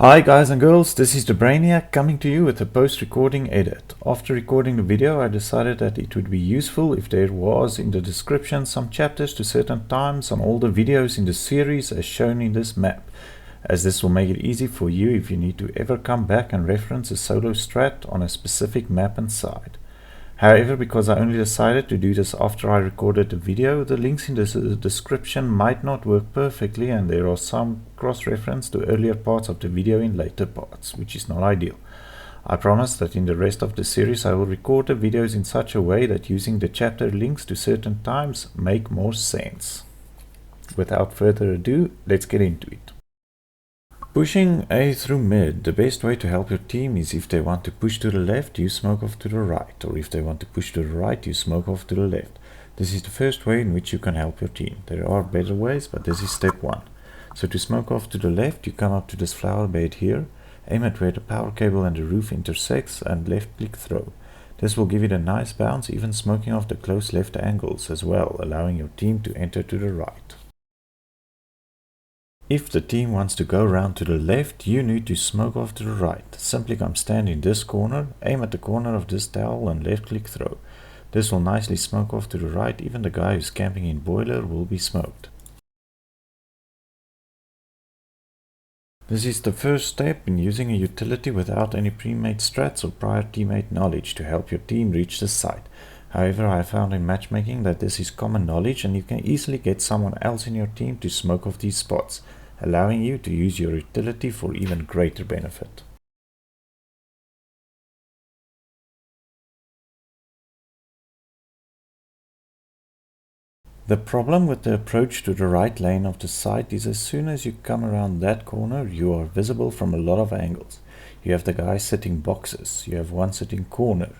Hi guys and girls, this is the Brainiac coming to you with a post-recording edit. After recording the video, I decided that it would be useful if there was in the description some chapters to certain times on all the videos in the series as shown in this map, as this will make it easy for you if you need to ever come back and reference a solo strat on a specific map and side. However, because I only decided to do this after I recorded the video, the links in the description might not work perfectly and there are some cross-reference to earlier parts of the video in later parts, which is not ideal. I promise that in the rest of the series I will record the videos in such a way that using the chapter links to certain times make more sense. Without further ado, let's get into it. Pushing A through mid, the best way to help your team is if they want to push to the left, you smoke off to the right, or if they want to push to the right, you smoke off to the left. This is the first way in which you can help your team. There are better ways, but this is step one. So to smoke off to the left, you come up to this flower bed here, aim at where the power cable and the roof intersects and left click throw. This will give it a nice bounce, even smoking off the close left angles as well, allowing your team to enter to the right. If the team wants to go around to the left, you need to smoke off to the right. Simply come stand in this corner, aim at the corner of this towel and left click throw. This will nicely smoke off to the right, even the guy who's camping in boiler will be smoked. This is the first step in using a utility without any pre-made strats or prior teammate knowledge to help your team reach the site. However, I found in matchmaking that this is common knowledge and you can easily get someone else in your team to smoke off these spots, allowing you to use your utility for even greater benefit. The problem with the approach to the right lane of the site is as soon as you come around that corner, you are visible from a lot of angles. You have the guy sitting boxes, you have one sitting corner.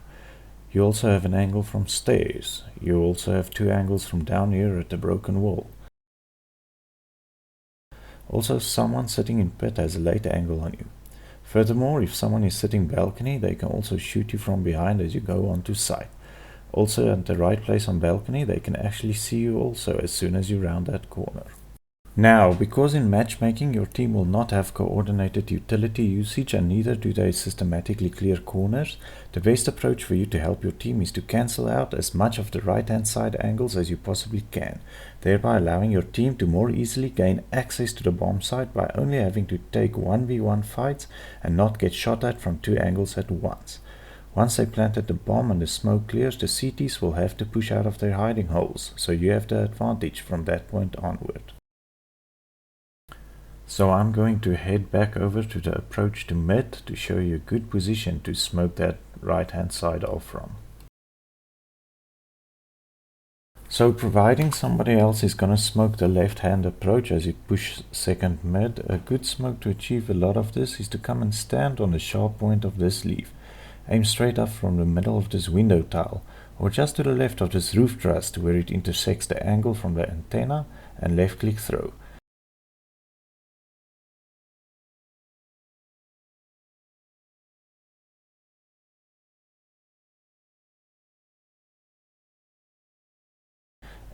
You also have an angle from stairs. You also have two angles from down here at the broken wall. Also, someone sitting in pit has a late angle on you. Furthermore, if someone is sitting balcony, they can also shoot you from behind as you go onto site. Also, at the right place on balcony, they can actually see you also as soon as you round that corner. Now, because in matchmaking your team will not have coordinated utility usage and neither do they systematically clear corners, the best approach for you to help your team is to cancel out as much of the right hand side angles as you possibly can, thereby allowing your team to more easily gain access to the bomb site by only having to take 1v1 fights and not get shot at from two angles at once. Once they planted the bomb and the smoke clears, the CTs will have to push out of their hiding holes, so you have the advantage from that point onward. So I'm going to head back over to the approach to mid to show you a good position to smoke that right hand side off from. So providing somebody else is gonna smoke the left hand approach as you push second mid, a good smoke to achieve a lot of this is to come and stand on the sharp point of this leaf. Aim straight up from the middle of this window tile or just to the left of this roof truss to where it intersects the angle from the antenna and left click throw.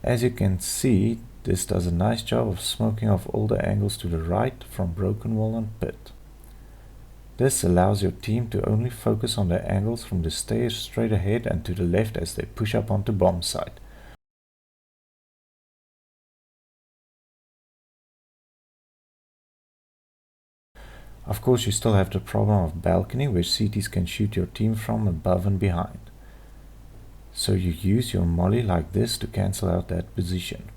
As you can see, this does a nice job of smoking off all the angles to the right from broken wall and pit. This allows your team to only focus on the angles from the stairs straight ahead and to the left as they push up onto bomb site. Of course, you still have the problem of balcony where CTs can shoot your team from above and behind. So you use your molly like this to cancel out that position.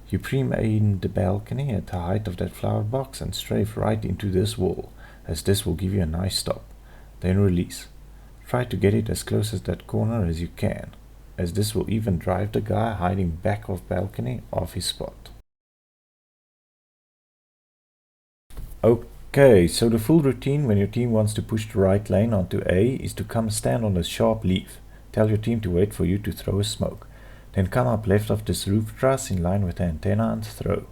You pre-aim the balcony at the height of that flower box and strafe right into this wall, as this will give you a nice stop. Then release. Try to get it as close as that corner as you can, as this will even drive the guy hiding back of balcony off his spot. Okay, so the full routine when your team wants to push the right lane onto A is to come stand on a sharp leaf. Tell your team to wait for you to throw a smoke. Then come up left of this roof truss in line with the antenna and throw.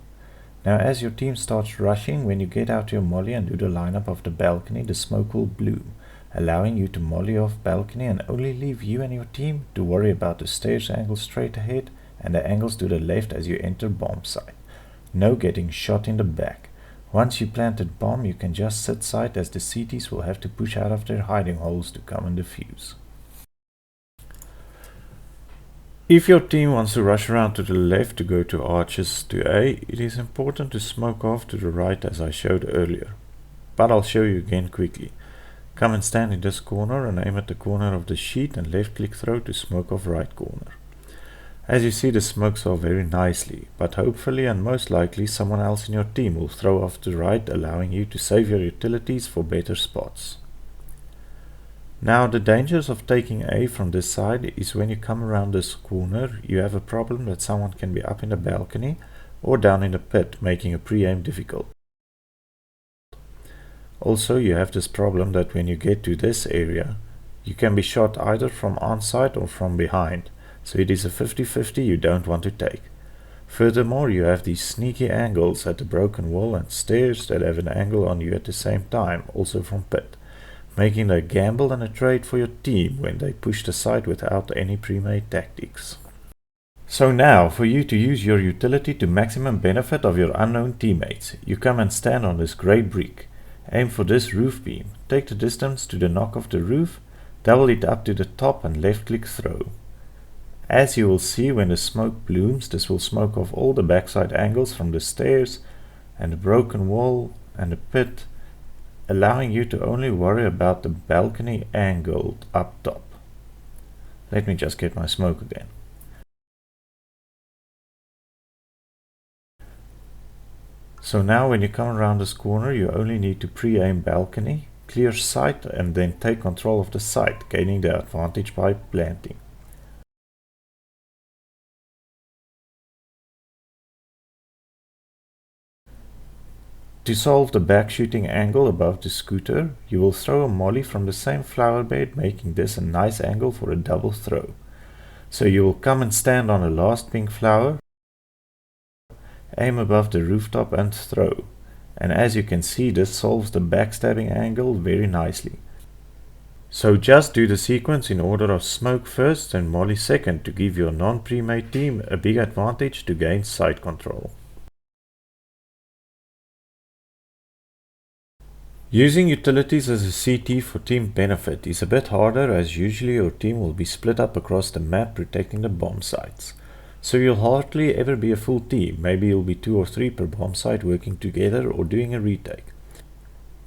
Now as your team starts rushing, when you get out your molly and do the lineup of the balcony, the smoke will bloom, allowing you to molly off balcony and only leave you and your team to worry about the stairs angle straight ahead and the angles to the left as you enter bomb site. No getting shot in the back. Once you planted bomb, you can just sit side as the CTs will have to push out of their hiding holes to come and defuse. If your team wants to rush around to the left to go to arches to A, it is important to smoke off to the right as I showed earlier. But I'll show you again quickly. Come and stand in this corner and aim at the corner of the sheet and left click throw to smoke off right corner. As you see, the smokes off very nicely, but hopefully and most likely someone else in your team will throw off to the right, allowing you to save your utilities for better spots. Now the dangers of taking A from this side is when you come around this corner, you have a problem that someone can be up in the balcony or down in the pit, making a pre-aim difficult. Also, you have this problem that when you get to this area, you can be shot either from on-site or from behind, so it is a 50-50 you don't want to take. Furthermore, you have these sneaky angles at the broken wall and stairs that have an angle on you at the same time, also from pit, making it a gamble and a trade for your team when they push the site without any pre-made tactics. So now, for you to use your utility to maximum benefit of your unknown teammates, you come and stand on this grey brick. Aim for this roof beam, take the distance to the knock of the roof, double it up to the top and left click throw. As you will see, when the smoke blooms, this will smoke off all the backside angles from the stairs and the broken wall and the pit, allowing you to only worry about the balcony angle up top. Let me just get my smoke again. So now when you come around this corner, you only need to pre-aim balcony, clear sight and then take control of the site, gaining the advantage by planting. To solve the back shooting angle above the scooter, you will throw a molly from the same flower bed, making this a nice angle for a double throw. So you will come and stand on the last pink flower, aim above the rooftop and throw. And as you can see, this solves the backstabbing angle very nicely. So just do the sequence in order of smoke first and molly second to give your non-pre-made team a big advantage to gain site control. Using utilities as a CT for team benefit is a bit harder, as usually your team will be split up across the map protecting the bomb sites. So you'll hardly ever be a full team, maybe you'll be 2 or 3 per bomb site working together or doing a retake.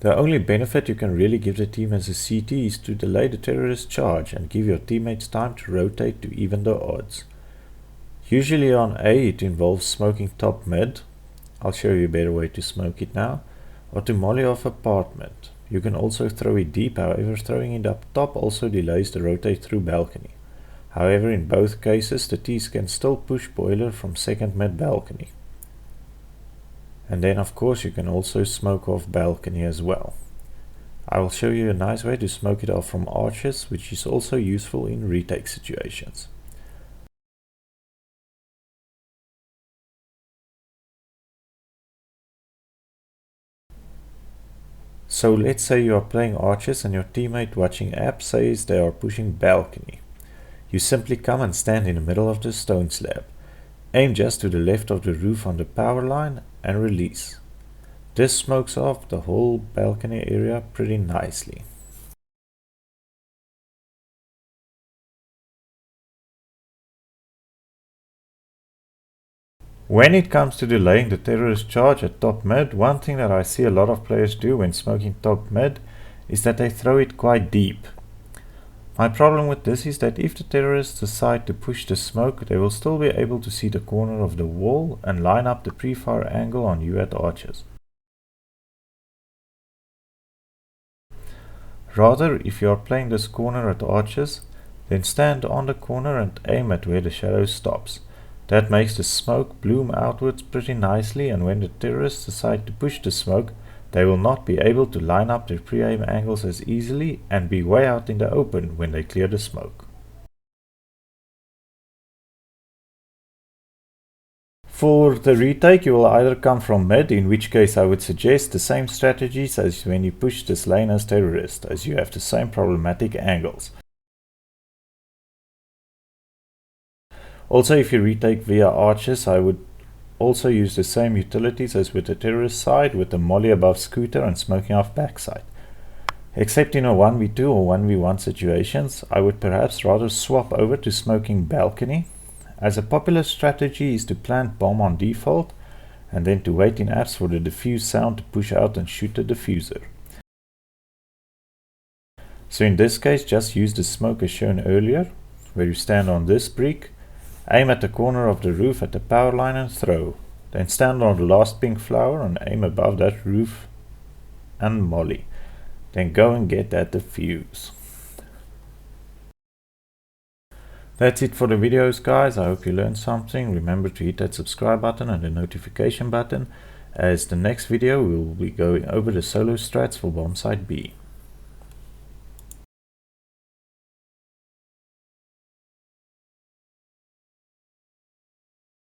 The only benefit you can really give the team as a CT is to delay the terrorist charge and give your teammates time to rotate to even the odds. Usually on A it involves smoking top mid, I'll show you a better way to smoke it now, or to molly off apartment. You can also throw it deep, however throwing it up top also delays the rotate through balcony. However, in both cases the T's can still push boiler from second mid balcony. And then of course you can also smoke off balcony as well. I will show you a nice way to smoke it off from arches, which is also useful in retake situations. So let's say you are playing arches and your teammate watching app says they are pushing balcony. You simply come and stand in the middle of the stone slab. Aim just to the left of the roof on the power line and release. This smokes off the whole balcony area pretty nicely. When it comes to delaying the terrorist charge at top mid, one thing that I see a lot of players do when smoking top mid is that they throw it quite deep. My problem with this is that if the terrorists decide to push the smoke, they will still be able to see the corner of the wall and line up the pre-fire angle on you at arches. Rather, if you are playing this corner at arches, then stand on the corner and aim at where the shadow stops. That makes the smoke bloom outwards pretty nicely, and when the terrorists decide to push the smoke, they will not be able to line up their pre-aim angles as easily and be way out in the open when they clear the smoke. For the retake, you will either come from mid, in which case I would suggest the same strategies as when you push this lane as terrorist, as you have the same problematic angles. Also, if you retake via arches, I would also use the same utilities as with the terrorist side, with the molly above scooter and smoking off backside. Except in a 1v2 or 1v1 situations, I would perhaps rather swap over to smoking balcony, as a popular strategy is to plant bomb on default and then to wait in apps for the diffuse sound to push out and shoot the diffuser. So in this case, just use the smoke as shown earlier, where you stand on this brick, aim at the corner of the roof at the power line and throw. Then stand on the last pink flower and aim above that roof and molly. Then go and get that diffuse. That's it for the videos, guys. I hope you learned something. Remember to hit that subscribe button and the notification button, as the next video we will be going over the Solostrats for bombsite B.